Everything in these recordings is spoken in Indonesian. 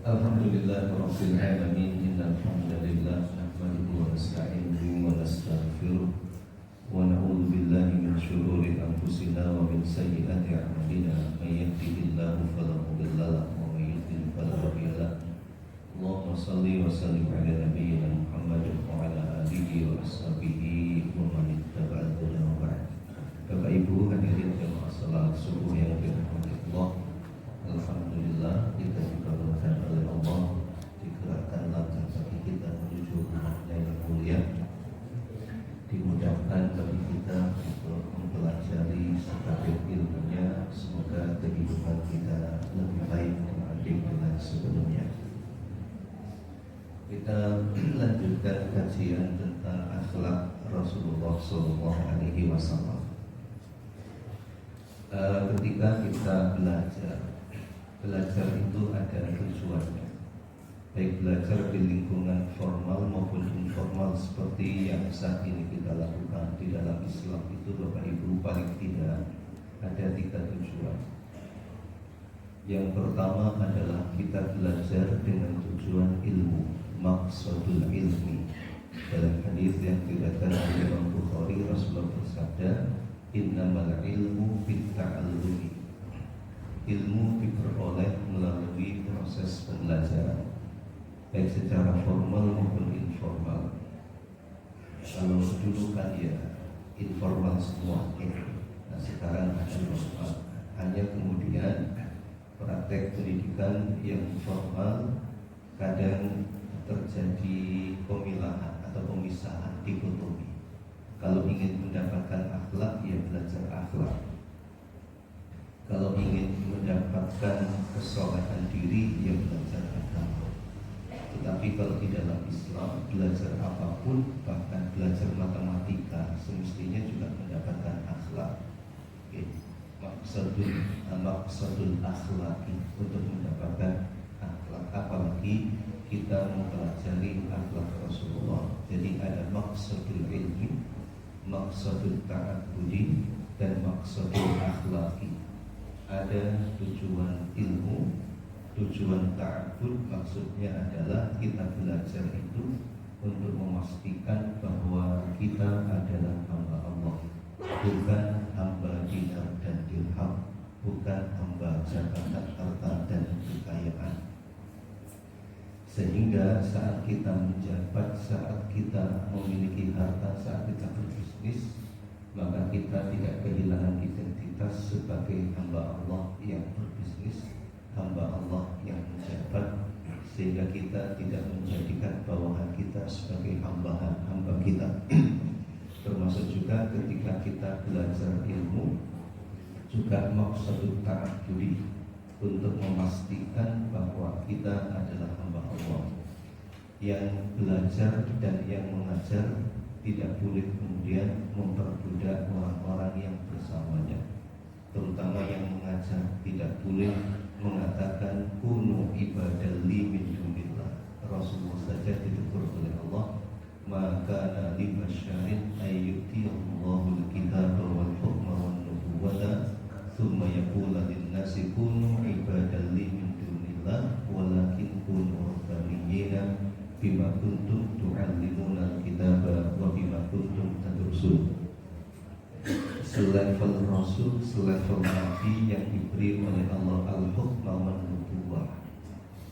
Alhamdulillahirabbil alamin. Innal hamdalillah nahmaduhu wa nasta'inuhu wa nastaghfiruh wa na'udzu billahi min shururi anfusina wa min sayyiati a'malina. May yahdihillahu fala mudilla lahu wa may yudlil fala hadiya lahu. Allahumma shalli wa sallim ala nabiyyina Muhammad wa ala alihi wa ashabihi wa man ittaba'a hudahu wa ba'd. Bapak Ibu hadirin jemaah salat subuh yang dirahmati Allah. Alhamdulillah kita diperbolehkan oleh Allah digerakkan langkah kaki kita menuju rumahnya yang mulia, dimudahkan bagi kita untuk mempelajari sebagai ilmunya. Semoga kehidupan kita lebih baik dibanding dengan sebelumnya. Kita lanjutkan kajian tentang akhlak Rasulullah SAW. Ketika kita belajar itu ada tujuannya, baik belajar di lingkungan formal maupun informal seperti yang saat ini kita lakukan di dalam Islam itu, Bapak Ibu, paling tidak ada 3 tujuan. Yang pertama adalah kita belajar dengan tujuan ilmu, maksudul ilmi. Dalam hadis yang diriwayatkan oleh Imam Bukhari, Rasulullah bersabda, innamal ilmu bitta'allumi. Ilmu diperoleh melalui proses pembelajaran, baik secara formal maupun informal. Kalau dulu kan ya informal semua, nah sekarang ada formal. Hanya kemudian praktek pendidikan yang formal kadang terjadi pemilahan atau pemisahan, dikotomi. Kalau ingin mendapatkan akhlak, ya belajar akhlak. Kalau ingin mendapatkan kesolehan diri, ya belajar agama. Tetapi kalau di dalam Islam, belajar apapun, bahkan belajar matematika, semestinya juga mendapatkan akhlak. Maksudul akhlaki, untuk mendapatkan akhlak. Apalagi kita mempelajari akhlak Rasulullah. Jadi ada maksudul ilmi, maksudul ta'abbudi, dan maksudul akhlaki. Ada tujuan ilmu, tujuan ta'abbud, maksudnya adalah kita belajar itu untuk memastikan bahwa kita adalah hamba Allah, bukan hamba dinar dan dirham, bukan hamba jabatan, harta dan kekayaan. Sehingga saat kita menjabat, saat kita memiliki harta, saat kita berbisnis, maka kita tidak kehilangan identitas sebagai hamba Allah yang berbisnis, hamba Allah yang menjabat, sehingga kita tidak menjadikan bawahan kita sebagai hamba kita. Termasuk juga ketika kita belajar ilmu, juga maksud ta'abbudi, untuk memastikan bahwa kita adalah hamba Allah yang belajar dan yang mengajar. Tidak boleh kemudian memperbudak orang-orang yang bersamanya, terutama yang mengajar. Tidak boleh mengatakan kunu ibadalli min dunillah. Rasulullah saja ditegur oleh Allah, maka li basyarin ayyuti Allahul kitaba wal hukma wan nubuwata thumma yaqulu lin-nasi kunu ibadalli min dunillah walakin kunu rabbaniyina bima kuntum tu'allimuna al-kitaba wa bima kuntum tadrusun. Selevel Rasul, selevel Nabi yang diberi oleh Allah al-hukma wa nubuwah,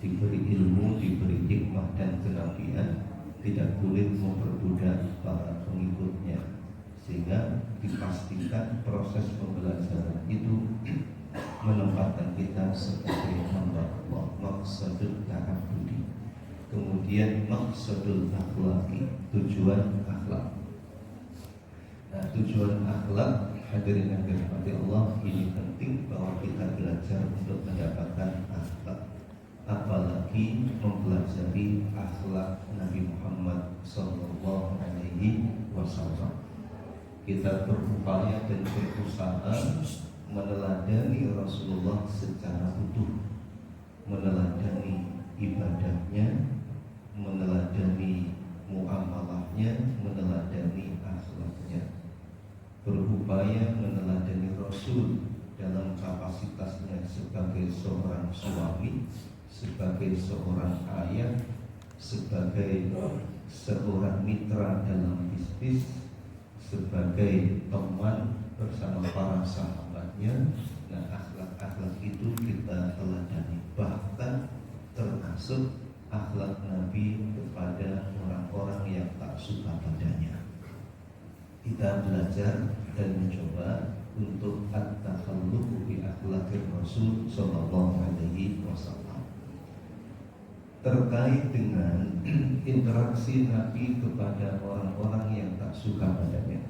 diberi ilmu, diberi hikmah dan kenabian, tidak boleh memperbudak para pengikutnya. Sehingga dipastikan proses pembelajaran itu menempatkan kita sebagai hamba Allah, maksudul ta'abbudi. Kemudian maksudul akhlaki, tujuan akhlak. Nah, tujuan akhlak, hadirin yang dirahmati Allah, ini penting bahwa kita belajar untuk mendapatkan akhlak. Apalagi mempelajari akhlak Nabi Muhammad SAW. Kita berupaya dan berusaha meneladani Rasulullah secara utuh, meneladani ibadahnya, meneladani muamalahnya, meneladani akhlaknya. Berupaya meneladani Rasul dalam kapasitasnya sebagai seorang suami, sebagai seorang ayah, sebagai seorang mitra dalam bisnis, sebagai teman bersama para sahabatnya. Nah, akhlak-akhlak itu kita teladani, bahkan termasuk akhlak Nabi kepada orang-orang yang tak suka padanya. Kita belajar dan mencoba untuk at-takhalluq bi akhlaqir Rasul sallallahu alaihi wasallam. Terkait dengan interaksi Nabi kepada orang-orang yang tak suka padanya,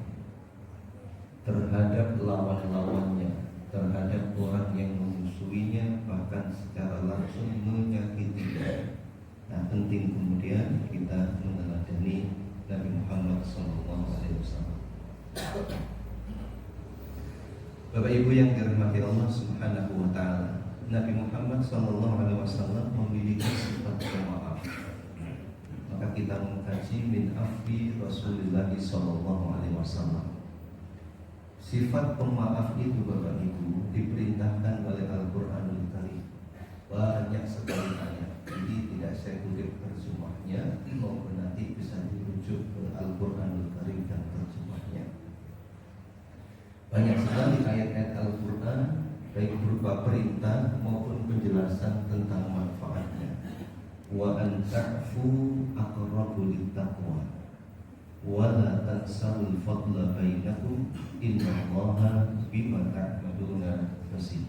terhadap lawan-lawannya, terhadap orang yang memusuhinya, bahkan secara langsung menyakitinya. Nah, penting kemudian kita meneladani Nabi Muhammad SAW. Bapak Ibu yang dirahmati Allah Subhanahu wa taala, Nabi Muhammad SAW memiliki sifat pemaaf. Maka kita mengkaji min afi Rasulullah SAW. Sifat pemaaf itu Bapak Ibu diperintahkan oleh Al-Quranul Karim. Banyak sekali ayat. Jadi tidak saya kutip terjemahnya, maupun nanti bisa dirujuk ke Al-Quranul Karim dan terjemahnya. Banyak sekali ayat-ayat Al-Quran, baik berupa perintah maupun penjelasan tentang manfaatnya. Wa an ta'fu aqrabu lit-taqwa wa la tansawul fadla bainakum innallaha bima ta'maluna basir.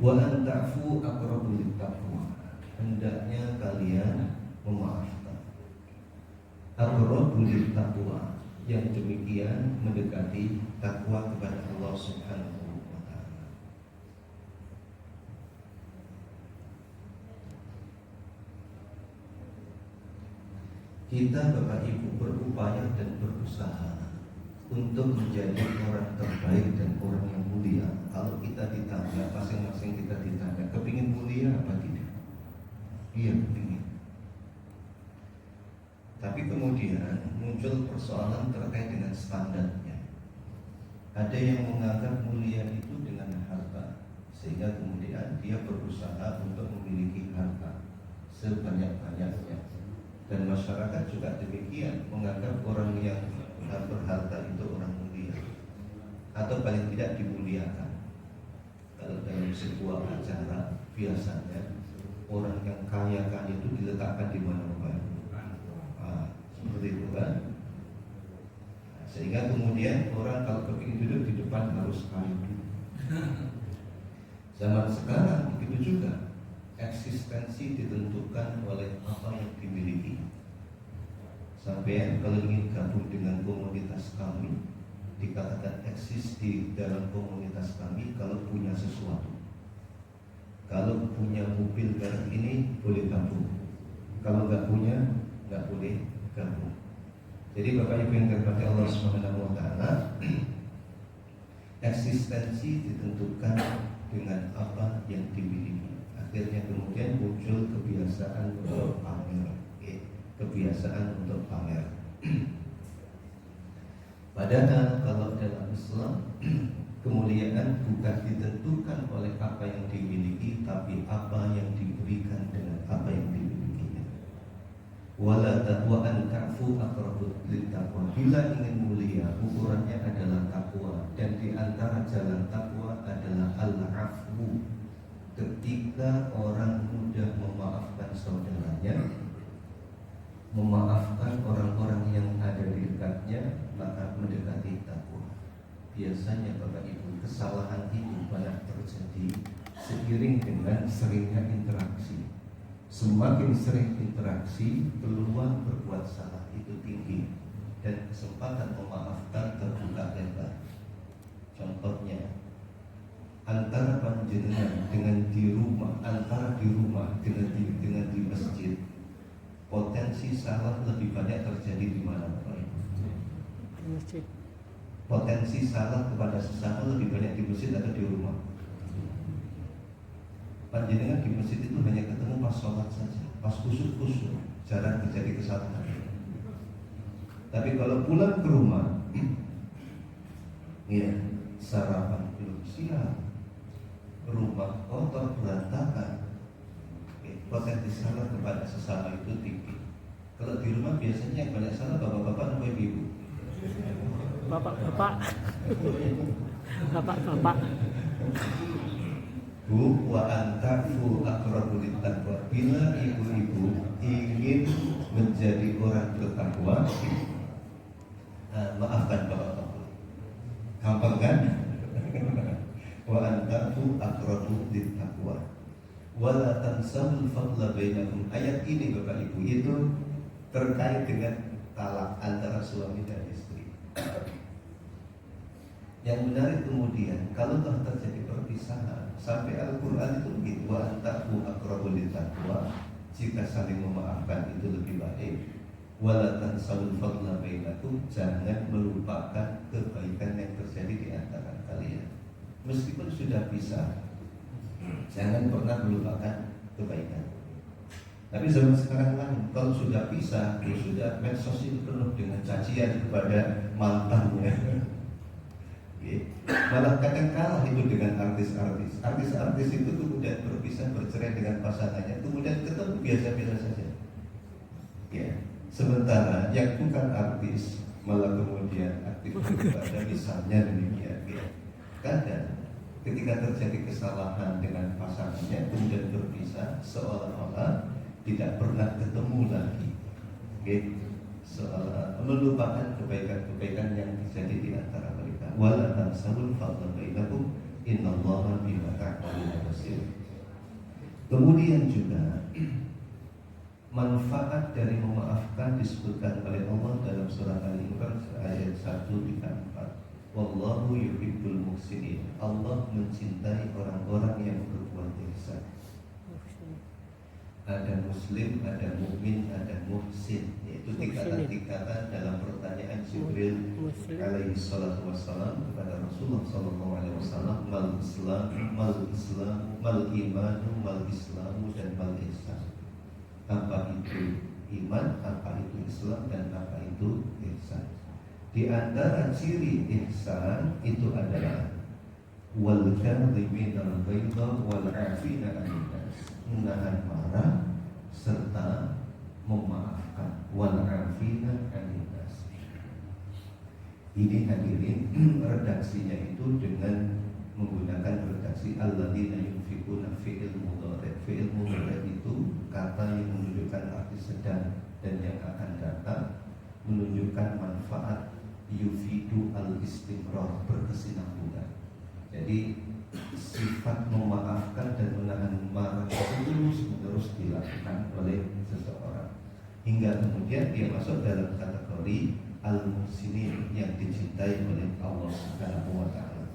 Wa an ta'fu aqrabu lit-taqwa, hendaknya kalian memaafkan. Aqrabu lit-taqwa, yang demikian mendekati takwa kepada Allah Subhanahu wa taala. Kita Bapak Ibu berupaya dan berusaha untuk menjadi orang terbaik dan orang yang mulia. Kalau kita ditanya, masing-masing kita ditanya, kepingin mulia apa tidak? Iya, kepingin. Tapi kemudian muncul persoalan terkait dengan standarnya. Ada yang menganggap mulia itu dengan harta, sehingga kemudian dia berusaha untuk memiliki harta sebanyak-banyaknya. Dan masyarakat juga demikian, menganggap orang yang berharta itu orang mulia, atau paling tidak dimuliakan. Kalau dalam sebuah acara, biasanya orang yang kaya-kaya itu diletakkan di mana-mana. Seperti itu kan. Sehingga kemudian orang kalau ingin duduk di depan harus kaya dulu. Zaman sekarang begitu juga. Eksistensi ditentukan oleh apa yang dimiliki. Sampai kalau ingin gabung dengan komunitas kami, dikatakan eksis di dalam komunitas kami kalau punya sesuatu. Kalau punya mobil merek ini boleh gabung. Kalau nggak punya, nggak boleh gabung. Jadi Bapak Ibu yang dirahmati Allah Subhanahu wa taala, eksistensi ditentukan dengan apa yang dimiliki. Akhirnya kemudian muncul kebiasaan untuk pamer, kebiasaan untuk pamer. Padahal kalau dalam Islam kemuliaan bukan ditentukan oleh apa yang dimiliki, tapi apa yang diberikan dengan apa yang dimilikinya. Wala taqwa'an ka'fu aqrabu lit-taqwa. Bila ingin mulia, ukurannya adalah takwa, dan di antara jalan takwa adalah al-'afwu. Ketika orang mudah memaafkan saudaranya, memaafkan orang-orang yang ada di dekatnya, maka mendekati takwa. Biasanya Bapak Ibu, kesalahan itu banyak terjadi seiring dengan seringnya interaksi. Semakin sering interaksi, peluang berbuat salah itu tinggi dan kesempatan memaafkan terbuka lebar. Contohnya, antara panjenengan dengan di rumah, antara di rumah dengan di masjid, potensi salah lebih banyak terjadi di mana, Bapak Ibu? Masjid. Potensi salah kepada sesama lebih banyak di masjid atau di rumah? Panjenengan di masjid itu hanya ketemu pas sholat saja, pas khusyuk, jarang terjadi kesalahan. Tapi kalau pulang ke rumah, Ya, sarapan belum siap, rumah kotor berantakan. Potensi salah kepada sesama itu tinggi. Kalau di rumah biasanya yang banyak salah bapak-bapak atau ibu? Bapak-bapak. Bapak-bapak. Bu wa antafu aqrabu littaqwa. Bila ibu-ibu ingin menjadi orang bertakwa, maafkan bapak-bapak. Gampang kan? Wa antafu aqrabu littaqwa. Wala tansawul fadla bainakum. Ayat ini Bapak Ibu itu terkait dengan talak antara suami dan istri. Yang menarik kemudian, kalau telah terjadi perpisahan, sampai Al-Quran itu begitu, wa antafu aqrabu littaqwa, jika saling memaafkan itu lebih baik. Wala tansawul fadla bainakum, jangan melupakan kebaikan yang terjadi di antara kalian. Meskipun sudah pisah, jangan pernah melupakan kebaikan. Tapi zaman sekarang kan, kalau sudah pisah, sudah medsos itu penuh dengan cacian kepada mantannya. Malah kadang kalah itu dengan artis-artis. Artis-artis itu kemudian berpisah, bercerai dengan pasangannya, kemudian ketemu biasa-biasa saja. Ya. Sementara yang bukan artis malah kemudian aktif beribadah, misalnya demikian. Ya. Kadang ketika terjadi kesalahan dengan pasangannya kemudian berpisah, seolah-olah tidak pernah ketemu lagi. Seolah melupakan kebaikan-kebaikan yang terjadi di antara mereka. Wala tansawul fadla bainakum innallaha bima ta'maluna basir. Kemudian juga manfaat dari memaafkan disebutkan oleh Allah dalam surah Al-Imran ayat 1-4. Wallahu yuhibbul muhsinin. Allah mencintai orang-orang yang berbuat ihsan. Ada muslim, ada mukmin, ada muhsin. Yaitu tingkatan-tingkatan dalam pertanyaan Jibril alaihi salatu wassalam kepada Rasulullah sallallahu alaihi wasallam, mal Islam, mal imanu, mal islamu, dan mal ihsan. Apa itu iman, apa itu Islam, dan apa itu ihsan. Di antara ciri ihsan itu adalah wal kadhiminal ghaidha wal 'afina 'anil nas, menahan marah serta memaafkan. Wal 'afina 'anil nas. Ini hadirin redaksinya itu dengan menggunakan redaksi alladzina yunfikuna fi'il mudhari'. Fi'il mudhari' itu kata yang menunjukkan arti sedang dan yang akan datang, menunjukkan manfaat, yufidu al-istimrar, berkesinambungan. Jadi sifat memaafkan dan menahan marah terus dilakukan oleh seseorang hingga kemudian dia masuk dalam kategori al-muhsinin yang dicintai oleh Allah Subhanahu wa taala.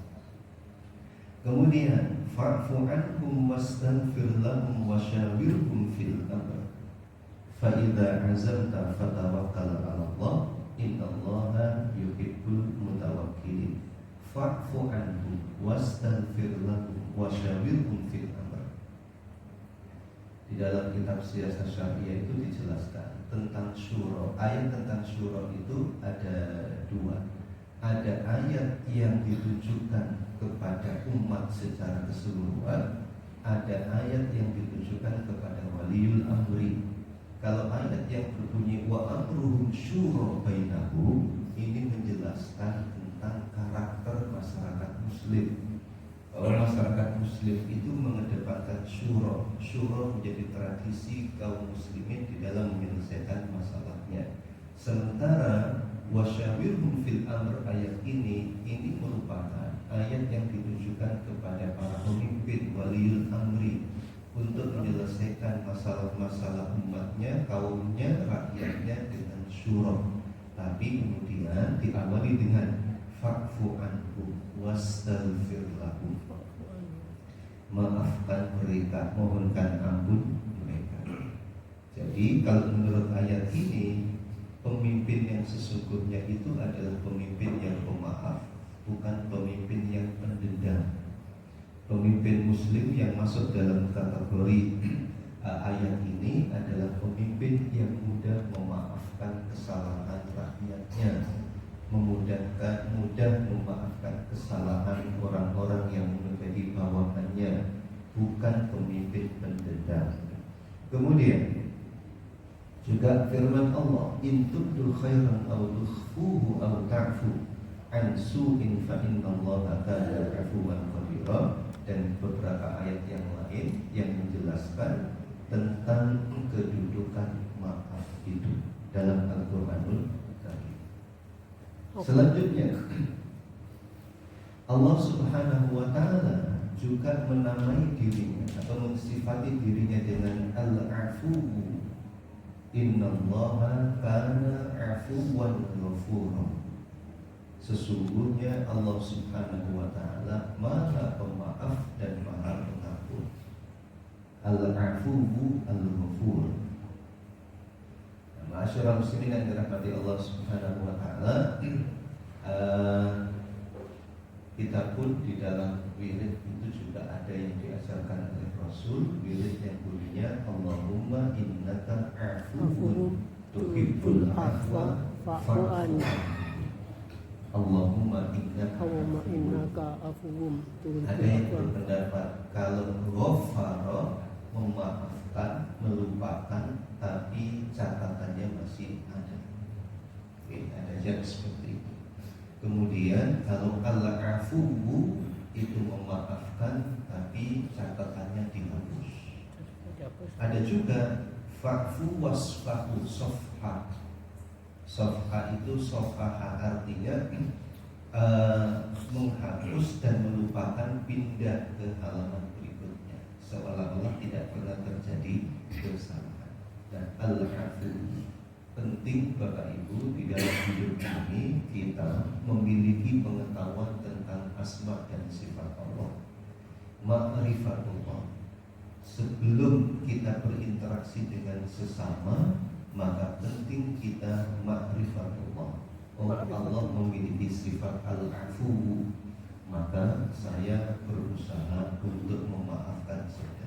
Kemudian fa'fu anhum wastaghfir lahum wasyawirhum fil amr. Fa idza azamta fatawakkal 'ala Allah innallaha yuhibbul mutawakkilin. Fa'fu anhum wastaghfir lahum wasyawirhum fil amr. Di dalam kitab Siyasat Syariah itu dijelaskan tentang syura. Ayat tentang syura itu ada dua. Ada ayat yang ditujukan kepada umat secara keseluruhan, ada ayat yang ditujukan kepada waliul amri. Kalau ayat yang berbunyi wa amruhum syura bainahum, ini menjelaskan tentang karakter masyarakat muslim, bahwa masyarakat muslim itu mengedepankan syura. Syura menjadi tradisi kaum muslimin di dalam menyelesaikan masalahnya. Sementara wasyawirhum fil amr, ayat ini merupakan ayat yang ditujukan kepada para pemimpin waliul amri untuk menyelesaikan masalah-masalah umatnya, kaumnya, rakyatnya dengan syura. Tapi kemudian diawali dengan fa'fu anhum wastaghfir lahum, maafkan mereka, mohonkan ampun mereka. Jadi kalau menurut ayat ini, pemimpin yang sesungguhnya itu adalah pemimpin yang pemaaf, bukan pemimpin yang pendendam. Pemimpin muslim yang masuk dalam kategori ayat ini adalah pemimpin yang mudah memaafkan kesalahan rakyatnya, mudah memaafkan kesalahan orang-orang yang menjadi bawahannya, bukan pemimpin pendendam. Kemudian juga firman Allah, in tubdu khairan aw tukhfuhu aw ta'fu an su'in fa innallaha kana 'afuwan qadira, dan beberapa ayat yang lain yang menjelaskan tentang kedudukan maaf itu dalam Al-Qur'anul Karim. Selanjutnya Allah Subhanahu wa taala juga menamai dirinya atau mensifati dirinya dengan Al-Afu. Innallaha kana 'afuwan ghafura. Sesungguhnya Allah Subhanahu wa taala Maha Pemaaf dan Maha Pengampun. Al-Afu Al-Ghafur. Ma'asyiral muslimin yang dirahmati Allah Subhanahu wa taala, kita pun di dalam wirid itu juga ada yang diajarkan oleh Rasul, wirid yang bunyinya Allahumma innaka afuwun tuhibbul afwa fa'fu anni. Allahumma innaka afuwun tuhibbul afwa. Ada yang berpendapat kalau ghafara memaafkan, melupakan, tapi catatannya masih ada. Oke, ada yang seperti itu. Kemudian kalau al-afuwu itu memaafkan tapi catatannya dihapus. Ada juga fa'fu wasfahu sofha. Sofha itu sofha artinya menghapus dan melupakan, pindah ke halaman berikutnya, seolah-olah tidak pernah terjadi kesalahan. Dan al-afuwu penting Bapak Ibu di dalam hidup ini kita memiliki pengetahuan tentang asma dan sifat Allah, ma'rifatullah. Sebelum kita berinteraksi dengan sesama, maka penting kita ma'rifatullah. Oh, Allah memiliki sifat al-afu, maka saya berusaha untuk memaafkan saudara.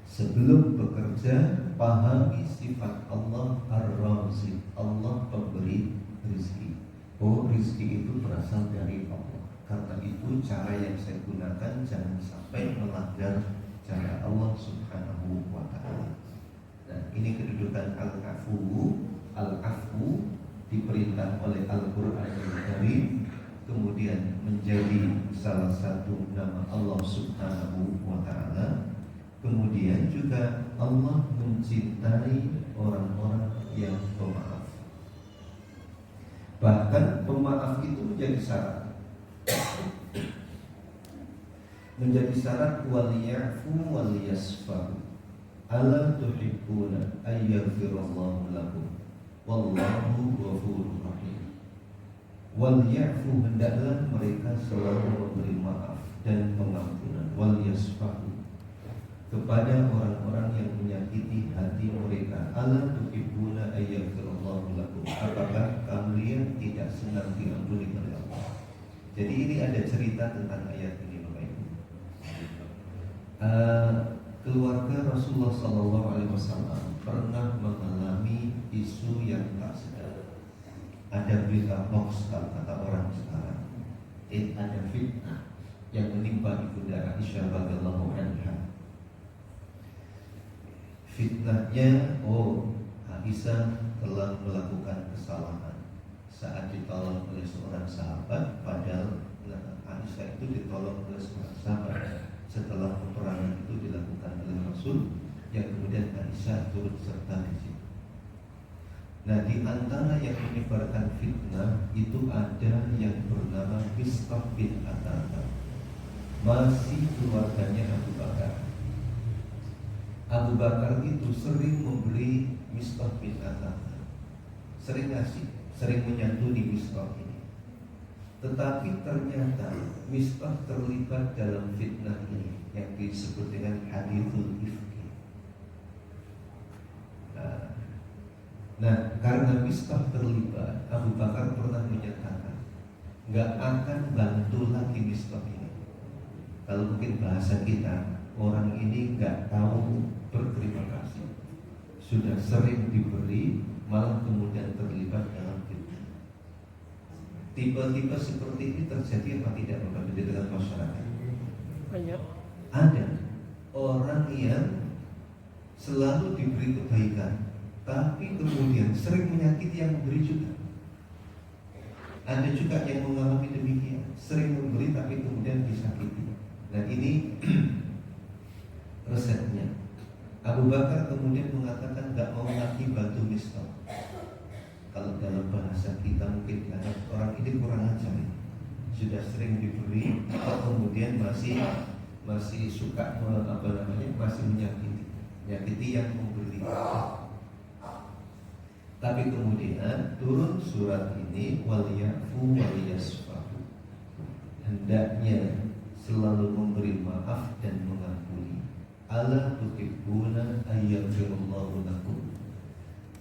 Sebelum bekerja, pahami sifat Allah Ar-Razik, Allah pemberi rezeki. Oh, rezeki itu berasal dari Allah. Karena itu cara yang saya gunakan jangan sampai melanggar cara Allah Subhanahu wa ta'ala. Nah, ini kedudukan Al-Afu. Al-Afu diperintah oleh Al-Quran Al-Karim, kemudian menjadi salah satu nama Allah Subhanahu wa ta'ala. Kemudian juga Allah mencintai orang-orang yang pemaaf. Bahkan pemaaf itu menjadi syarat. Menjadi syarat waliyafu waliyasfahu. Ala tuhibbuna ayyaghfirallahu lakum wallahu ghafurur rahim. Waliyafu, hendaklah mereka selalu memberi maaf dan pengampunan. Waliyasfahu, kepada orang-orang yang menyakiti hati mereka. Ala tuhibbuna ayyaghfirallahu lakum. Apakah kalian tidak senang diampuni oleh Allah? Jadi ini ada cerita tentang ayat ini, Bapak Ibu. Keluarga Rasulullah SAW pernah mengalami isu yang tak sedap. Ada berita hoax kalau kata orang sekarang. Ada fitnah yang menimpa Ibunda Aisyah radhiyallahu anha. Fitnahnya, Aisyah telah melakukan kesalahan saat ditolong oleh seorang sahabat. Padahal Aisyah itu ditolong oleh seorang sahabat setelah peperangan itu dilakukan oleh Rasul, yang kemudian Aisyah turut serta di situ. Nah, di antara yang menyebarkan fitnah itu ada yang bernama Mistah bin Atata, masih keluarganya Abu Bakar. Abu Bakar itu sering memberi Mistah bin Atata, sering ngasih, sering menyantuni Mistah ini. Tetapi ternyata Mistah terlibat dalam fitnah ini yang disebut dengan hadithul ifki. Nah, karena Mistah terlibat, Abu Bakar pernah menyatakan nggak akan bantu lagi Mistah ini. Kalau mungkin bahasa kita, orang ini nggak tahu berterima kasih, sudah sering diberi, malah kemudian terlibat dalam fitnah. Tipe-tipe seperti ini terjadi apa tidak Bapak di tengah masyarakat? Banyak. Ada orang yang selalu diberi kebaikan, tapi kemudian sering menyakiti yang memberi juga. Ada juga yang mengalami demikian, sering memberi tapi kemudian disakiti. Dan ini resepnya. Abu Bakar kemudian mengatakan gak mau lagi bantu miskin. Kalau dalam bahasa kita mungkin orang ini kurang ajar, sudah sering diberi, atau kemudian masih suka masih menyakiti yang memberi. Tapi kemudian turun surat ini, waliyafu waliyasfahu, hendaknya selalu memberi maaf dan mengampuni. Ala tuhibbuna ayyafirullahu lakum.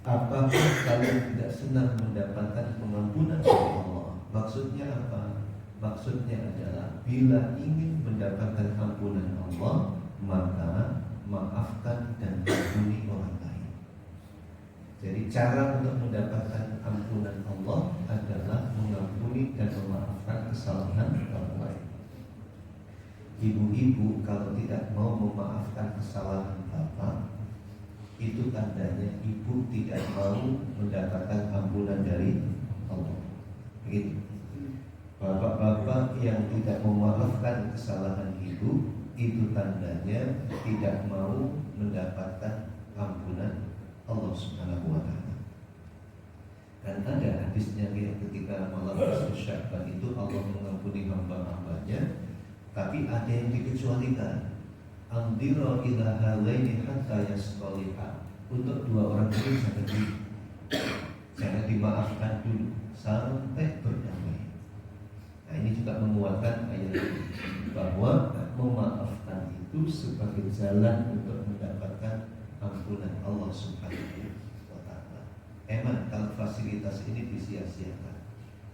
Apakah kalian tidak senang mendapatkan pengampunan dari Allah? Maksudnya apa? Maksudnya adalah bila ingin mendapatkan ampunan Allah, maka maafkan dan ampuni orang lain. Jadi cara untuk mendapatkan ampunan Allah adalah mengampuni dan memaafkan kesalahan orang lain. Ibu-ibu kalau tidak mau memaafkan kesalahan bapak, itu tandanya ibu tidak mau mendapatkan ampunan dari Allah. Begitu. Bapak-bapak yang tidak memaafkan kesalahan ibu, itu tandanya tidak mau mendapatkan ampunan Allah Subhanahu wa taala. Dan ada hadisnya ketika malam Sya'ban itu Allah mengampuni hamba-hambanya, tapi ada yang dikecualikan. Amdiro ila halaini hatta yasqaliha. Untuk dua orang itu jangan dimaafkan dulu sampai berdamai. Nah ini juga menguatkan ayat ini, bahwa memaafkan itu sebagai jalan untuk mendapatkan ampunan Allah Subhanahu wa taala. Emang kalau fasilitas ini disia-siakan,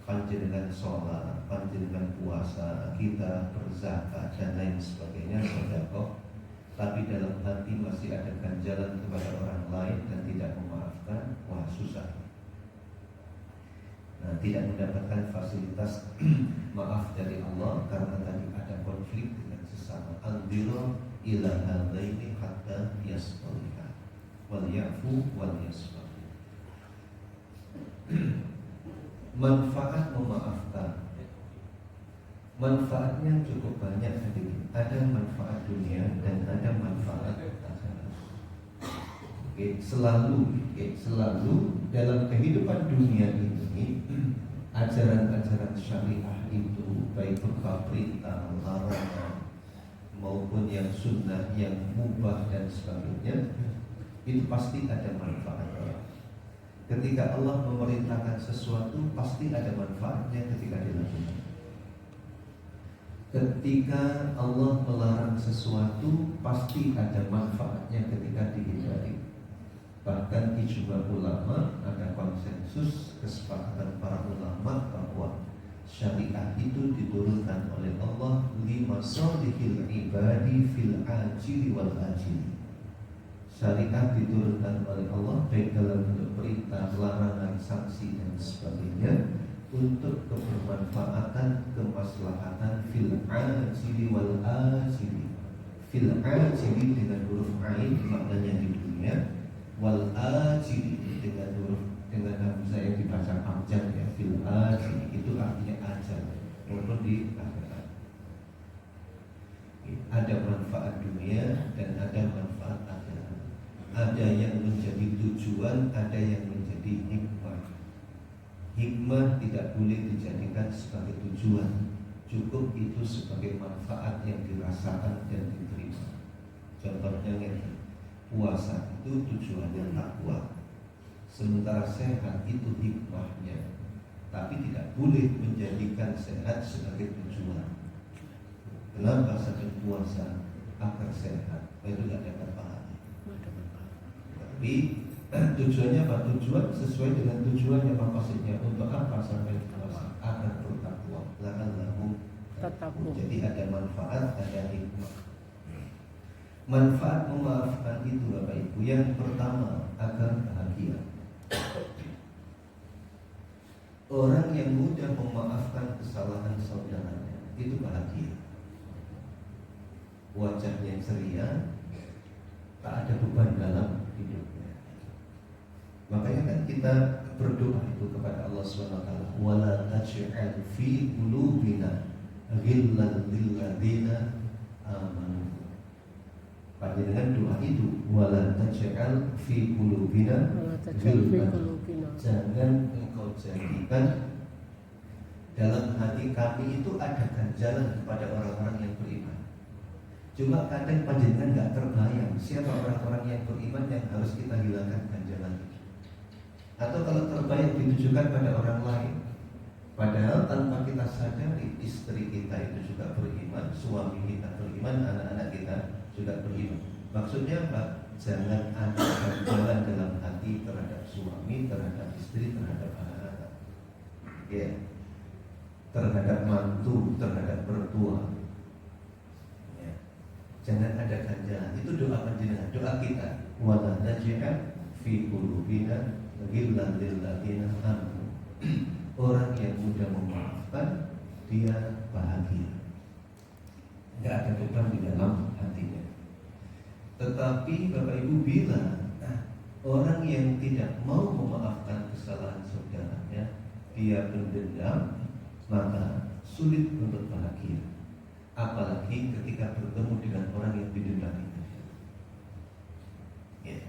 panjenengan sholat, panjenengan puasa, kita berzakat dan lain sebagainya, sedekah, tapi dalam hati masih ada ganjalan kepada orang lain dan tidak memaafkan, wah susah. Nah, tidak mendapatkan fasilitas maaf dari Allah karena tadi ada konflik dengan sesama. Andiru ila hadaini hatta yasqaliha wal yafu wal yasfahu. Manfaat memaafkan, manfaatnya cukup banyak tadi. Ada manfaat dunia dan ada manfaat akhirat. Selalu dalam kehidupan dunia ini, ajaran-ajaran syariah itu baik berupa perintah, larangan maupun yang sunnah, yang mubah dan sebagainya, itu pasti ada manfaatnya. Ketika Allah memerintahkan sesuatu, pasti ada manfaatnya ketika dilakukan. Ketika Allah melarang sesuatu, pasti ada manfaatnya ketika dihindari. Bahkan ijma ulama, ada konsensus kesepakatan para ulama bahwa syariat itu diturunkan oleh Allah lima salihil ibadi fil ajili wal ajili. Syariat diturunkan oleh Allah baik dalam bentuk perintah, larangan, sanksi dan sebagainya, untuk kebermanfaatan, kemaslahatan fil ajili wal ajili. Fil ajili dengan huruf ain maknanya di dunia, wal ajili dengan hamzah yang dibaca abjad ya, fil ajili itu artinya ajal maupun di akhirat. Ada manfaat dunia dan ada manfaat akhirat. Ada yang menjadi tujuan, ada yang menjadi hikmah. Hikmah tidak boleh dijadikan sebagai tujuan, cukup itu sebagai manfaat yang dirasakan dan diterima. Contohnya puasa itu tujuannya takwa, sementara sehat itu hikmahnya. Tapi tidak boleh menjadikan sehat sebagai tujuan. Kenapa satu puasa agar sehat? Itu tidak dapat pahala. Tapi tujuannya apa? Tujuan sesuai dengan tujuannya, maksudnya untuk apa sampai puasa? Agar bertakwa. La'allahu tattaqun. Jadi ada manfaat, ada hikmah. Manfaat memaafkan itu Bapak Ibu, yang pertama agar bahagia. Orang yang mudah memaafkan kesalahan saudaranya itu bahagia. Wajahnya ceria, tak ada beban dalam hidupnya. Makanya kan kita berdoa itu kepada Allah SWT, wala taj'al fi qulubina ghillan lil ladzina amanu. Panjenengan doa itu, wala taj'al fi qulubina ghillan. Jangan engkau jadikan dalam hati kami itu ada ganjalan kepada orang-orang yang beriman. Cuma kadang panjenengan nggak terbayang siapa orang-orang yang beriman yang harus kita hilangkan ganjalan itu. Atau kalau terbayang ditujukan pada orang lain, padahal tanpa kita sadari istri kita itu juga beriman, suami kita beriman, anak-anak kita juga beriman. Maksudnya apa? Jangan ada ganjalan dalam hati terhadap suami, terhadap istri, terhadap anak-anak, ya, terhadap mantu, terhadap mertua. Ya. Jangan ada ganjalan. Itu doa panjenengan, doa kita. Wala naj'al fi qulubina ghillan lil ladzina amanu. Orang yang mudah memaafkan, dia bahagia. Tidak ada beban di dalam hatinya. Tetapi Bapak Ibu, bila orang yang tidak mau memaafkan kesalahan saudaranya, dia pendendam, maka sulit untuk bahagia. Apalagi ketika bertemu dengan orang yang didendam itu. Ya.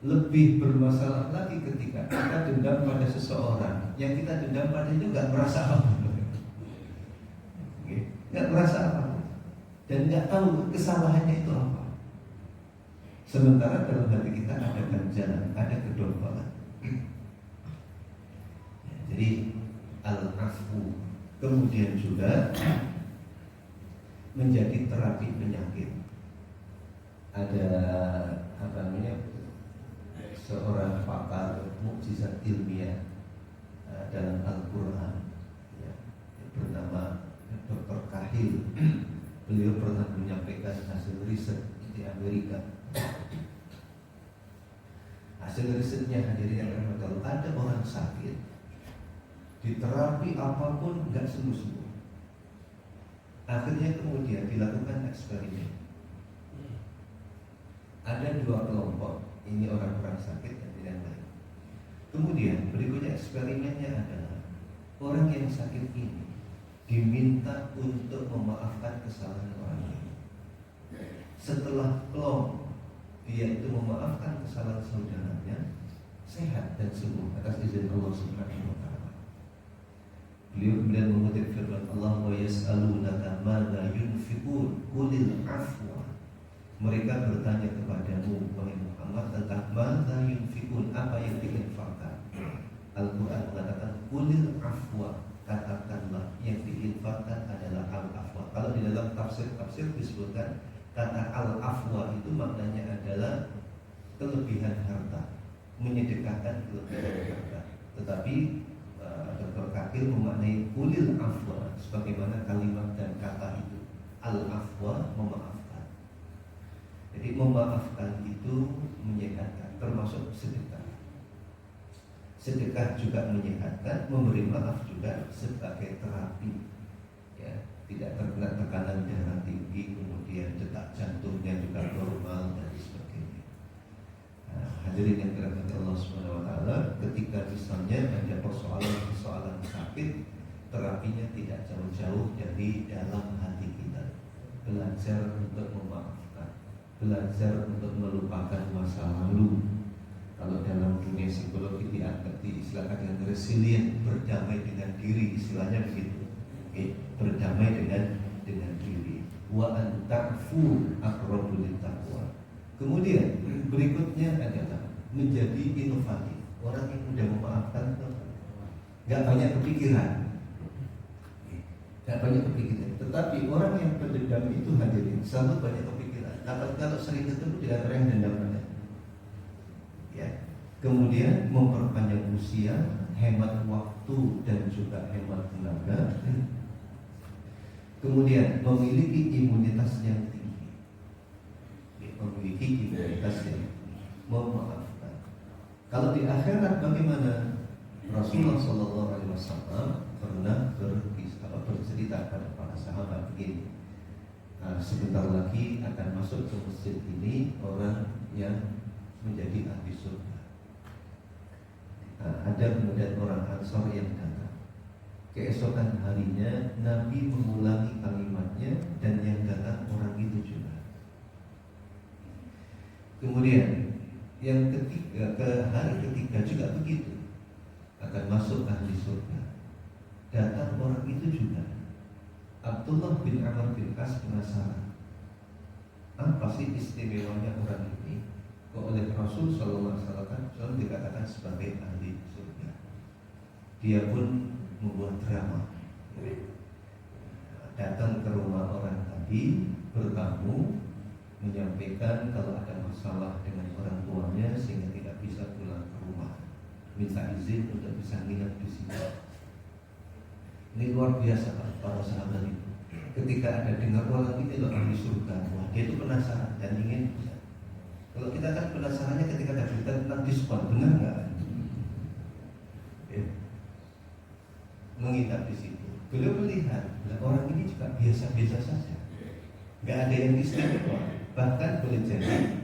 Lebih bermasalah lagi ketika kita dendam pada seseorang yang kita dendam pada itu nggak merasa apa-apa, nggak merasa apa-apa, dan nggak tahu kesalahannya itu apa. Sementara dalam hati kita ada ganjalan, ada kedombalan. Jadi al-afwu kemudian juga menjadi terapi penyakit. Ada apa namanya, seorang pakar mukjizat ilmiah dalam Al-Quran, ya, bernama Dr. Kahil. Beliau pernah menyampaikan hasil riset di Amerika. Hasil risetnya, hadirin yang dirahmati Allah, ada orang sakit diterapi apapun nggak sembuh-sembuh. Akhirnya kemudian dilakukan eksperimen. Ada dua kelompok, ini orang-orang sakit dan yang lain. Kemudian berikutnya eksperimennya adalah orang yang sakit ini diminta untuk memaafkan kesalahan orang lain. Setelah plong dia itu memaafkan kesalahan saudaranya, sehat dan sembuh atas izin Allah Subhanahu wa taala. Beliau kemudian mengutip firman Allah, wa yas'alunaka madza yunfiqun qulil afwa. Mereka bertanya kepadamu wahai Muhammad tentang madza yunfiqun, apa yang diinfakkan. Al-Qur'an mengatakan qulil afwa, katakanlah yang diinfakkan adalah al-afwa. Kalau di dalam tafsir disebutkan kata al-afwa itu maknanya adalah kelebihan harta, menyedekahkan kelebihan harta. Tetapi Dr. Kakil memaknai kulil afwa sebagaimana kalimat dan kata itu. Al-afwa, memaafkan. Jadi memaafkan itu menyehatkan, termasuk sedekah. Sedekah juga menyehatkan, memberi maaf juga sebagai terapi, ya, tidak terkena tekanan darah tinggi, kemudian detak jantungnya juga normal dan sebagainya. Hadirin yang dirahmati Allah Subhanahu wa taala, ketika misalnya ada persoalan sakit, terapinya tidak jauh-jauh dari dalam hati kita. Belajar untuk memaafkan, belajar untuk melupakan masa lalu. Kalau dalam dunia psikologi diistilahkan dengan resilient, berdamai dengan diri, istilahnya begitu. Berdamai dengan diri. Wa an ta'fu aqrabu lit-taqwa. Kemudian berikutnya adalah menjadi inovatif. Orang yang mudah memaafkan itu nggak banyak kepikiran, Tetapi orang yang pendendam itu, hadirin, selalu banyak kepikiran. Kalau sering ketemu dengan orang yang dendam, ya. Kemudian memperpanjang usia, hemat waktu dan juga hemat tenaga. Kemudian memiliki imunitas yang tinggi, memaafkan. Kalau di akhirat bagaimana? Rasulullah Shallallahu Alaihi Wasallam pernah bercerita pada para sahabat begini, sebentar lagi akan masuk ke masjid ini orang yang menjadi ahli surga. Ada kemudian orang Ansor yang datang. Keesokan harinya Nabi mengulangi kalimatnya dan yang datang orang itu juga. Kemudian yang ketiga, ke hari ketiga juga begitu, akan masuk ahli surga. Datang orang itu juga. Abdullah bin Amr bin As penasaran, apa sih istimewanya orang ini kok oleh Rasul Sallallahu Alaihi Wasallam dikatakan sebagai ahli surga. Dia pun membuat drama, datang ke rumah orang tadi, bertamu, menyampaikan kalau ada masalah dengan orang tuanya sehingga tidak bisa pulang ke rumah, minta izin untuk bisa nginep di sini. Ini luar biasa para sahabat itu. Ketika ada dengar orang ini loh ahli surga, wah dia itu penasaran dan ingin. Kalau kita kan penasarannya ketika ada berita tentang diskon, benar nggak? Ya. Menginap di situ. Beliau melihat orang ini juga biasa-biasa saja, nggak ada yang istimewa. Bahkan boleh jadi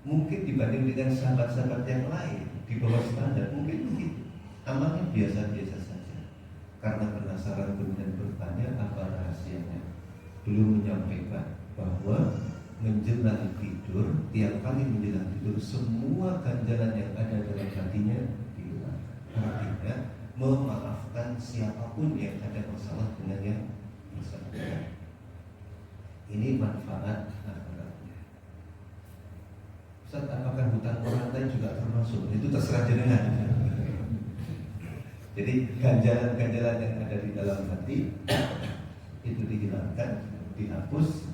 mungkin dibanding dengan sahabat-sahabat yang lain di bawah standar, mungkin begitu. Amalnya biasa-biasa saja. Karena penasaran kemudian bertanya apa rahasianya. Beliau menyampaikan bahwa menjelang tidur, tiap kali menjelang tidur, semua ganjalan yang ada dalam hatinya hilang. Artinya memaafkan siapapun yang ada masalah dengan yang bersangkutan. Ini manfaat akhiratnya. Ustaz, apakah hutang orang lain juga termasuk? Itu terserah jenengan. Jadi ganjalan-ganjalan yang ada di dalam hati itu dihilangkan, dihapus.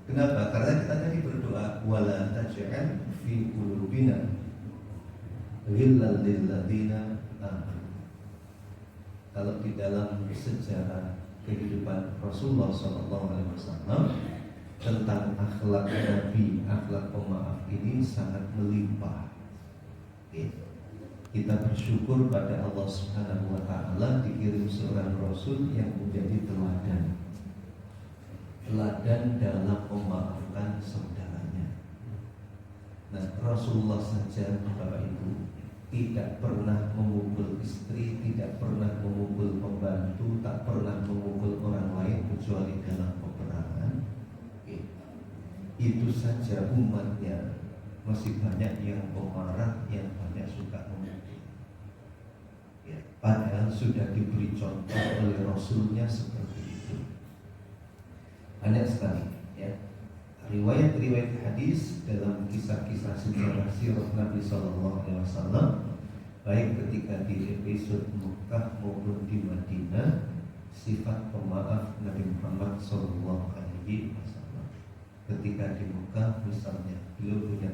Kenapa? Karena kita tadi berdoa wala taj'al fi qulubina ghillan lil ladzina amanu. Kalau di dalam sejarah kehidupan Rasulullah SAW tentang akhlak Nabi, akhlak pemaaf ini sangat melimpah. Kita bersyukur pada Allah Subhanahu wa taala dikirim seorang rasul yang menjadi teladan dalam memaafkan saudaranya. Nah, Rasulullah saja Bapak Ibu tidak pernah memukul istri, tidak pernah memukul pembantu, tak pernah memukul orang lain kecuali dalam peperangan. Itu saja umatnya masih banyak yang pemarah, yang banyak suka memukul. Padahal sudah diberi contoh oleh Rasulnya seperti itu. Banyak sekali ya riwayat-riwayat hadis dalam kisah-kisah sejarah sirah Nabi Sallallahu Alaihi Wasallam, baik ketika di episode Mekah maupun di Madinah, sifat pemaaf Nabi Muhammad Sallallahu Alaihi Wasallam. Ketika di Mekah misalnya, beliau punya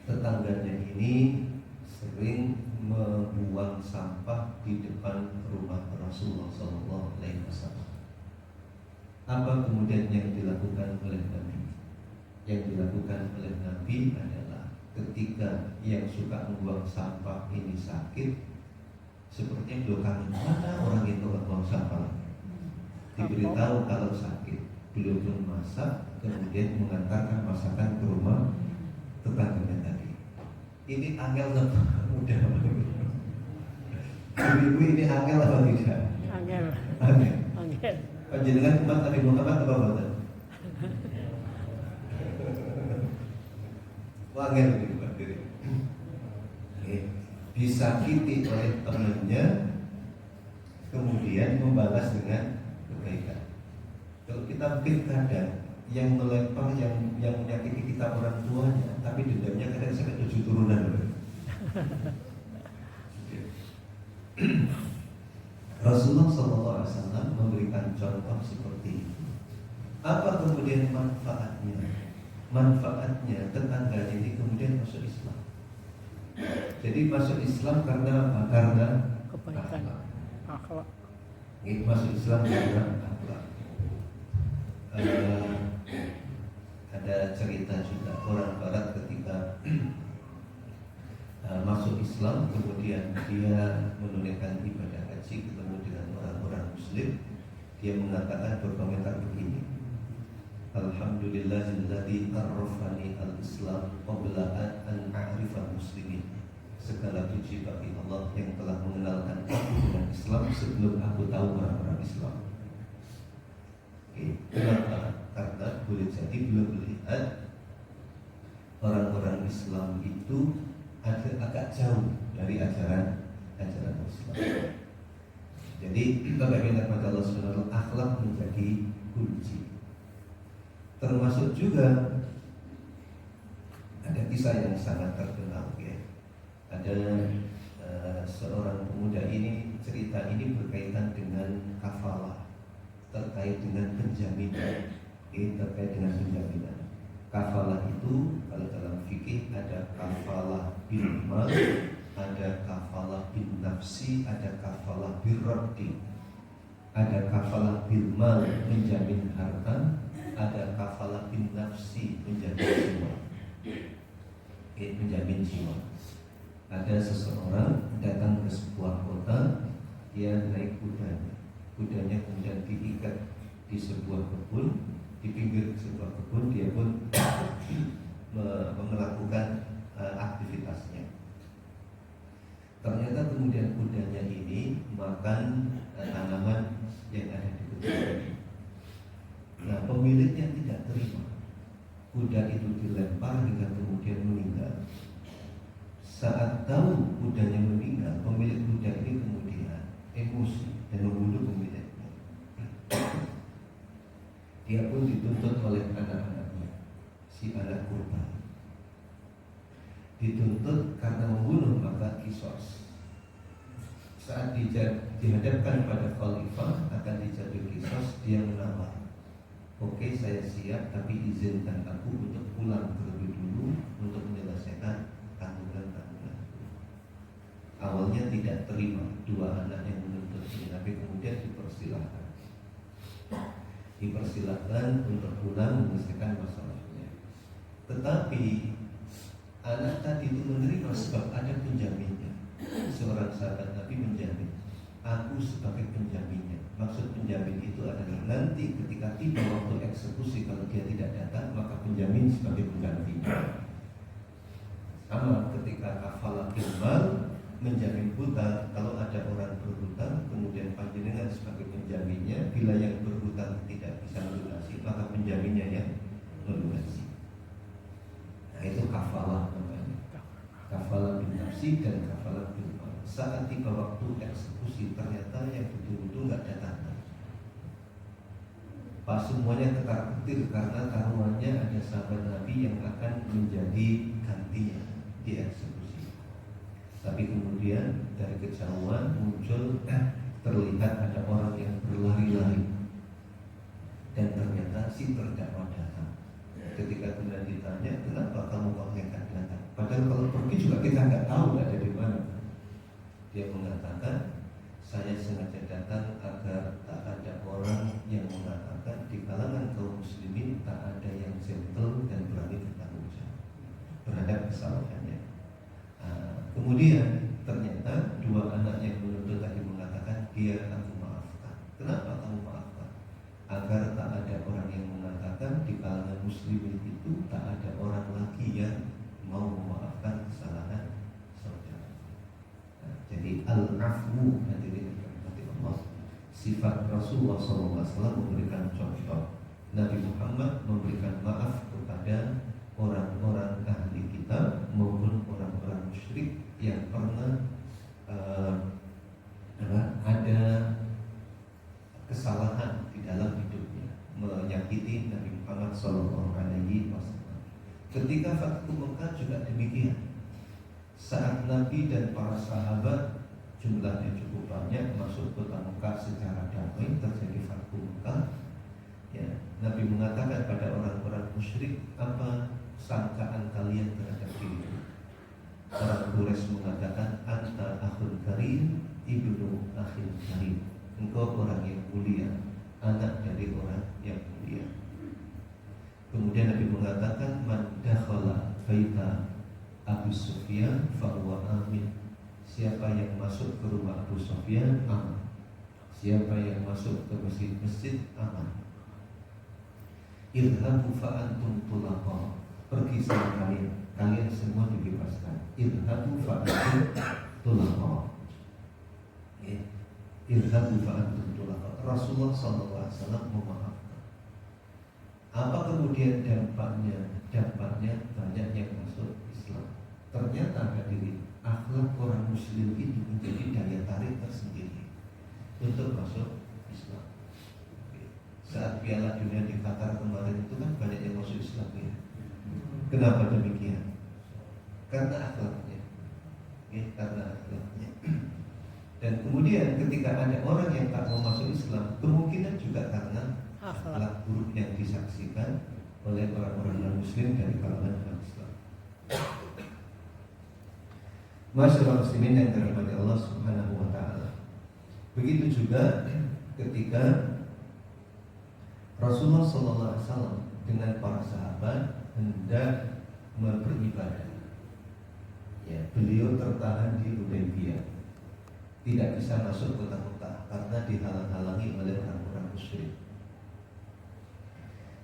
tetangganya ini sering membuang sampah di depan rumah Rasulullah Sallallahu Alaihi Wasallam. Apa kemudian yang dilakukan oleh Nabi? Yang dilakukan oleh Nabi adalah ketika yang suka membuang sampah ini sakit, sepertinya beliau kangen, mana orang itu membuang sampah? Diberitahu kalau sakit, beliau pun masak, kemudian mengantarkan masakan ke rumah tetangganya tadi. Ini angel apa mudah? Ibu ini angel apa tidak? Angel. Panjenengan umat Nabi Muhammad apa buatan? Angel ini bukan diri. Disakiti oleh temannya, kemudian membalas dengan kebaikan. Kalau kita mungkin kadang yang melempar, yang menyakiti kita orang tuanya, tapi dendamnya kadang sampai 7 turunan. Rasulullah SAW memberikan contoh seperti itu. Apa kemudian manfaatnya? Manfaatnya tetangga ini kemudian masuk Islam. Jadi masuk Islam karena apa? Karena kebaikan akhlak. Masuk Islam karena akhlak. Ada cerita juga orang Barat ketika masuk Islam, kemudian dia menunaikan ibadah haji, ketemu dengan orang-orang Muslim, dia mengatakan, berkomentar begini: Alhamdulillahilladzi arrafani al-Islam qabla an a'rifa muslimin. Segala puji bagi Allah yang telah mengenalkan aku dengan Islam sebelum aku tahu orang-orang Islam. Kenapa? Karena boleh jadi belum melihat orang-orang Islam itu agak jauh dari ajaran Islam. Jadi bagaimana pada Allah SWT, akhlak menjadi kunci. Termasuk juga ada kisah yang sangat terkenal, ya. Ada seorang pemuda ini, cerita ini berkaitan dengan kafalah, terkait dengan penjaminan, terkait dengan penjaminan. Kafalah itu kalau dalam fikih ada kafalah bil mal, ada kafalah bin nafsi, ada kafalah bil raddi. Ada kafalah bil mal, menjamin harta, ada kafalah bin nafsi, menjamin jiwa. Menjamin jiwa. Ada seseorang datang ke sebuah kota, dia naik kudanya. Kudanya kemudian diikat di sebuah kebun, di pinggir sebuah kebun, dia pun melakukan aktivitasnya. Ternyata kemudian kudanya ini makan tanaman yang ada di kebun. Nah, pemiliknya tidak terima. Kuda itu dilempar hingga kemudian meninggal. Saat tahu kudanya meninggal, pemilik kuda ini kemudian emosi dan membunuh pemiliknya. Dia pun dituntut oleh anak-anaknya, si anak kurban. Dituntut karena membunuh, maka kisos. Saat dihadapkan pada khalifah akan dijatuhi kisos, dia menawar, oke, saya siap, tapi izinkan aku untuk pulang terlebih dulu untuk menyelesaikan tanggungan-tanggungan. Awalnya tidak terima dua anak yang menuntut ini, tapi kemudian dipersilahkan untuk pulang menyelesaikan masalahnya. Tetapi anak tadi itu menerima sebab ada penjaminnya. Seorang sahabat Nabi menjamin, aku sebagai penjaminnya. Maksud penjamin itu adalah nanti ketika tiba waktu eksekusi, kalau dia tidak datang, maka penjamin sebagai penggantinya. Sama ketika kafalah mal, menjamin hutang, kalau ada orang berhutang, kemudian panjenengan sebagai penjaminnya, bila yang berhutang tidak bisa melunasi, maka penjaminnya yang melunasi. Nah, itu kafalah namanya. Kafalah bin nafsi dan kafalah bin mal. Saat tiba waktu eksekusi, ternyata yang betul-betul nggak datang. Pas semuanya ketar-ketir karena taruhannya ada sahabat Nabi yang akan menjadi gantinya di eksekusi. Tapi kemudian dari kejauhan muncul terlihat ada orang yang berlari-lari, dan ternyata si terdakwa datang. Ketika kemudian ditanya, kenapa kamu kok nekat datang? Padahal kalau pergi juga kita nggak tahu ada di mana. Dia mengatakan, saya sengaja datang agar tak ada orang yang mengatakan di kalangan kaum muslimin tak ada yang gentle dan berani bertanggung jawab terhadap kesalahannya. Kemudian ternyata dua anak yang menuntut tadi mengatakan, dia aku maafkan. Kenapa kamu maafkan? Agar tak ada orang yang mengatakan di kalangan muslimin itu tak ada orang lagi yang mau memaafkan kesalahan saudara. Jadi al-afwu hadirin rahmati Allah, sifat Rasulullah SAW memberikan contoh. Nabi Muhammad memberikan maaf kepada orang-orang ahli kitab maupun orang-orang musyrik yang pernah ada kesalahan di dalam hidupnya, menyakiti Nabi Muhammad SAW. Ketika Fathu Mekah juga demikian. Saat Nabi dan para sahabat jumlahnya cukup banyak masuk kota Mekah secara damai, terjadi Fathu Mekah, ya, Nabi mengatakan pada orang-orang musyrik, apa sangkaan kalian terhadap diri? Orang Quraisy mengatakan, anta akhul karim, ibnu akhil karim. Engkau orang yang mulia, anak dari orang yang mulia. Kemudian Nabi mengatakan, man dakhala baita Abu Sufyan fahuwa amin. Siapa yang masuk ke rumah Abu Sufyan aman. Siapa yang masuk ke masjid-masjid aman. Idhabu fa'antum tulaqa. Pergi sama kalian semua dibebaskan. Idhabu fa'antum tulaqa. Idhabu fa'antum tulaqa. Rasulullah SAW memaafkan. Apa kemudian dampaknya? Dampaknya banyak yang masuk Islam. Ternyata hadirin, akhlak orang Muslim itu menjadi daya tarik tersendiri untuk masuk Islam. Saat Piala Dunia di Qatar kemarin itu kan banyak yang masuk Islam ya. Kenapa demikian? Karena akhlaknya. Karena akhlaknya. Dan kemudian ketika ada orang yang tak mau masuk Islam, kemungkinan juga karena akhlak buruk yang disaksikan oleh orang-orang non-Muslim dari kalangan umat Islam. Masyaallah muslimin yang dirahmati Allah Subhanahu wa taala. Begitu juga ketika Rasulullah sallallahu alaihi wasallam dengan para sahabat hendak beribadah. Ya, beliau tertahan di Hudaybiyah. Tidak bisa masuk kota Mekah karena dihalang-halangi oleh orang-orang musyrik.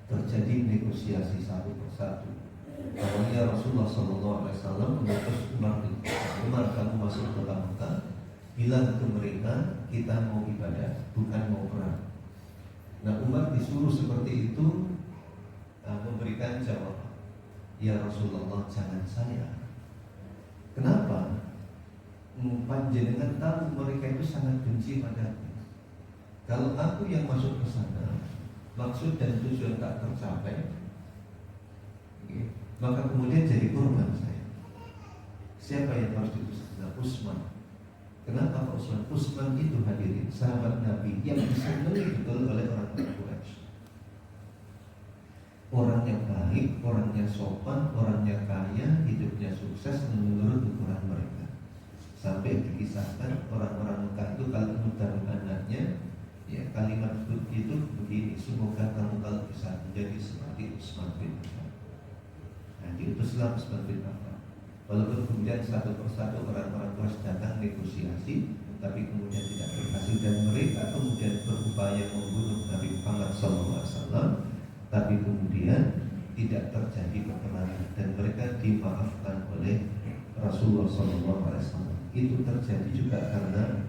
Terjadi negosiasi satu persatu. Awalnya Rasulullah SAW mengutus Umar bin Khattab. Umar, kamu masuk ke Mekah, bilang ke mereka kita mau ibadah, bukan mau perang. Nah, Umar disuruh seperti itu memberikan jawaban. Ya Rasulullah, jangan saya. Kenapa? Panjenengan tahu mereka itu sangat benci padaku. Kalau aku yang masuk ke sana, maksud dan tujuan tak tercapai, maka kemudian jadi korban saya. Siapa yang harus ditusuk? Utsman. Kenapa Pak Utsman? Utsman itu hadirin sahabat Nabi yang disenangi betul oleh orang-orang Quraisy. Orangnya baik, orangnya sopan, orangnya kaya, hidupnya sukses menurut ukuran mereka. Sampai dikisahkan orang-orang Mekah itu kalau mengundang anaknya, ya kalimat itu begini: semoga kamu kalau bisa menjadi seperti Utsman bin Affan. Nah, diutuslah Utsman bin Affan. Walaupun kemudian satu persatu orang-orang Quraisy datang negosiasi, tapi kemudian tidak berhasil dan mereka kemudian berupaya membunuh Nabi Muhammad SAW. Tapi kemudian tidak terjadi peperangan dan mereka dimaafkan oleh Rasulullah SAW. Itu terjadi juga karena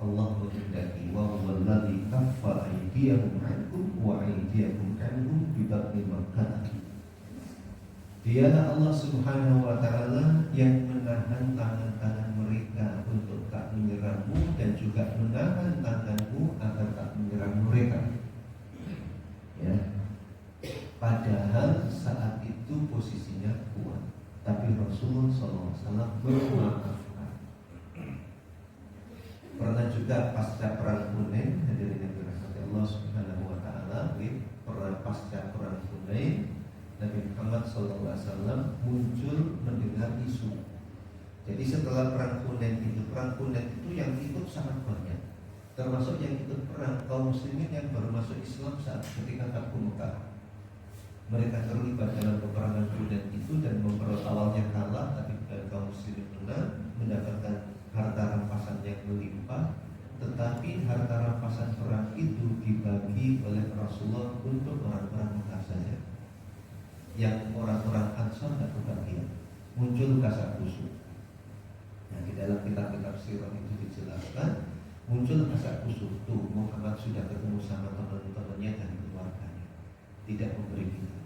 Allah menghendaki wa wallazi kaffa aydiyahum ankum wa aydiyakum anhum bi batni Makkah. Dialah Allah Subhanahu wa taala yang menahan tangan-tangan mereka untuk tak menyerangmu dan juga menahan tanganmu agar tak menyerang mereka. Ya. Padahal saat itu posisinya kuat, tapi Rasulullah SAW memaafkan. Pernah juga pasca perang Hunain, hadirin yang dirahmati Allah Subhanahu wa taala, pasca perang Hunain, Nabi Muhammad SAW muncul mendengar isu. Jadi setelah perang Hunain itu yang ikut sangat banyak, termasuk yang ikut perang kaum muslimin yang baru masuk Islam saat ketika Fathu Mekah. Mereka terlibat dalam peperangan Hunain itu dan awalnya kalah, tapi kaum muslimin menang, mendapatkan harta rampasan yang melimpah. Tetapi harta rampasan perang itu dibagi oleh Rasulullah untuk orang-orang Mekah saja. Yang orang-orang Ansar tidak kebagian. Muncul kasak kusuk. Nah, di dalam kitab-kitab sirah itu dijelaskan, muncul kasak kusuk. Tuh, Muhammad sudah ketemu sama teman-temannya dan keluarganya, tidak memberi kita.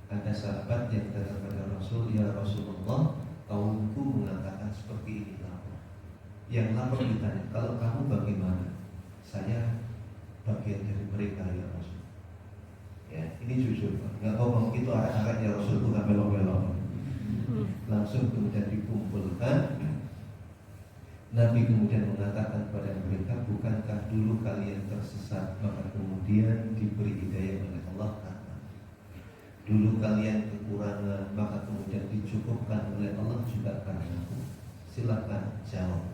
Ada sahabat yang datang kepada Rasul, ya Rasulullah, kaumku mengatakan seperti ini lapor. Yang lapor ditanya, kalau kamu bagaimana? Saya bagian dari mereka ya Rasul. Ya, ini jujur, nggak ngomong itu arah-arah ya Rasul, itu nggak belok-belok. Langsung kemudian dikumpulkan. Nabi kemudian mengatakan kepada mereka, bukankah dulu kalian tersesat, maka kemudian diberi hidayah oleh Allah? Dulu kalian kekurangan, maka kemudian dicukupkan oleh Allah juga karena aku. Silakan jawab.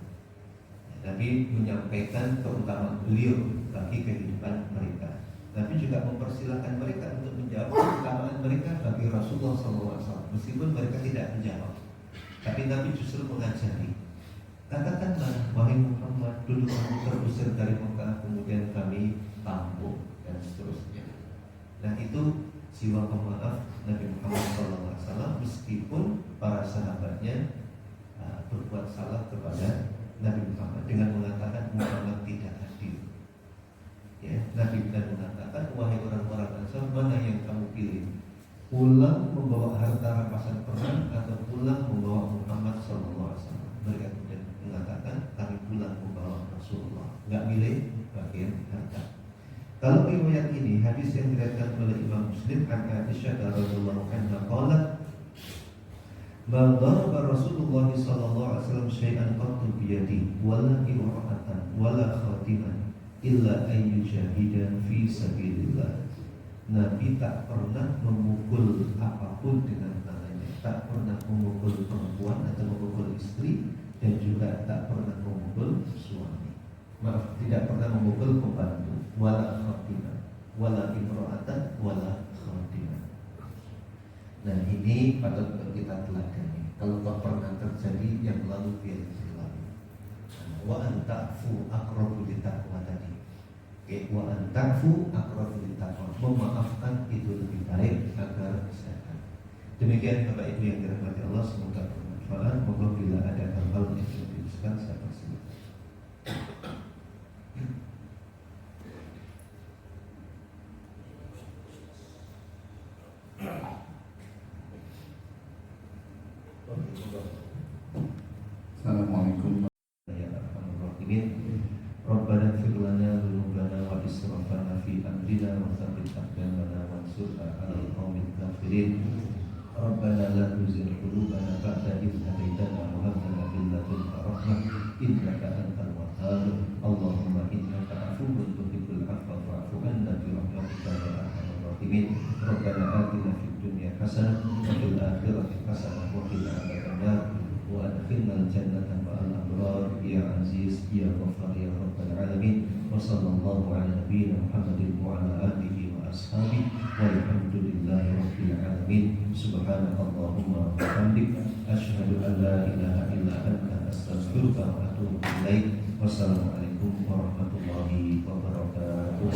Nabi menyampaikan keutamaan beliau bagi kehidupan mereka. Nabi juga mempersilahkan mereka untuk menjawab keutamaan mereka bagi Rasulullah SAW, meskipun mereka tidak menjawab. Tapi Nabi justru mengajari, katakanlah wahai Muhammad, dulu kamu terusir dari Mekah, kemudian kami tampung dan seterusnya. Nah itu jiwa pemaaf Nabi Muhammad SAW, meskipun para sahabatnya berbuat salah kepada Nabi Muhammad dengan mengatakan Muhammad tidak adil. Ya, Nabi mengatakan, wahai orang-orang Ansar, mana yang kamu pilih? Pulang membawa harta rampasan perang atau pulang membawa Muhammad SAW? Mereka kemudian mengatakan, kami pulang membawa Rasulullah. Enggak milih bagian harta. Kalau riwayat ini, hadis yang diriwayatkan oleh Imam Muslim, an Aisyah radhiyallahu anha qalat, ma daraba Rasulullah sallallahu alaihi wasallam syai'an qattu bi yadihi wala imra'atan wala khatiman illa an yujahida fi sabilillah. Nabi tak pernah memukul apapun dengan tangannya, tak pernah memukul perempuan atau memukul istri, dan juga tak pernah memukul suami. Maaf, tidak pernah memukul pembantu, wala khatiman, wala imra'atan, wala khatiman. Nah ini patut kita teladani. Kalau tak pernah terjadi, yang lalu biar berlalu. Wa anta'fu aqrabu litaqwa tadi. Wa anta'fu aqrabu litaqwa. Memaafkan itu lebih baik agar kesehatan. Demikian Bapak Ibu yang dirahmati Allah, semoga bermanfaat. Moga bila ada hal-hal yang dijelaskan saya persilakan. Assalamualaikum. Ya Rahman Rabbana ighfir lana dzunubana wa israfana fi amrina wa tsabbit aqdamana wansurna 'alal qaumil kafirin. Rabbana la tuzigh qulubana ba'da idh hadaytana wa hab lana min ladunka rahmah innaka antal wahhab. Allahumma innaka 'afuwwun tuhibbul 'afwa fa'fu 'anna bi rahmatika ya arhamar rahimin. Rabbana atina fid dunya hasanah wa fil akhirati hasanah wa qina adzabannar. Wa adkhilnal jannata ma'al abrar ya aziz ya ghaffar ya rabbal alamin. Wa sallallahu ala nabiyyina Muhammadin wa ala alihi wa ashabihi walhamdulillahi rabbil alamin. Subhanakallahumma wa bihamdik asyhadu an la ilaha illa anta astaghfiruka wa atubu ilaik. Wassalamualaikum warahmatullahi wabarakatuh.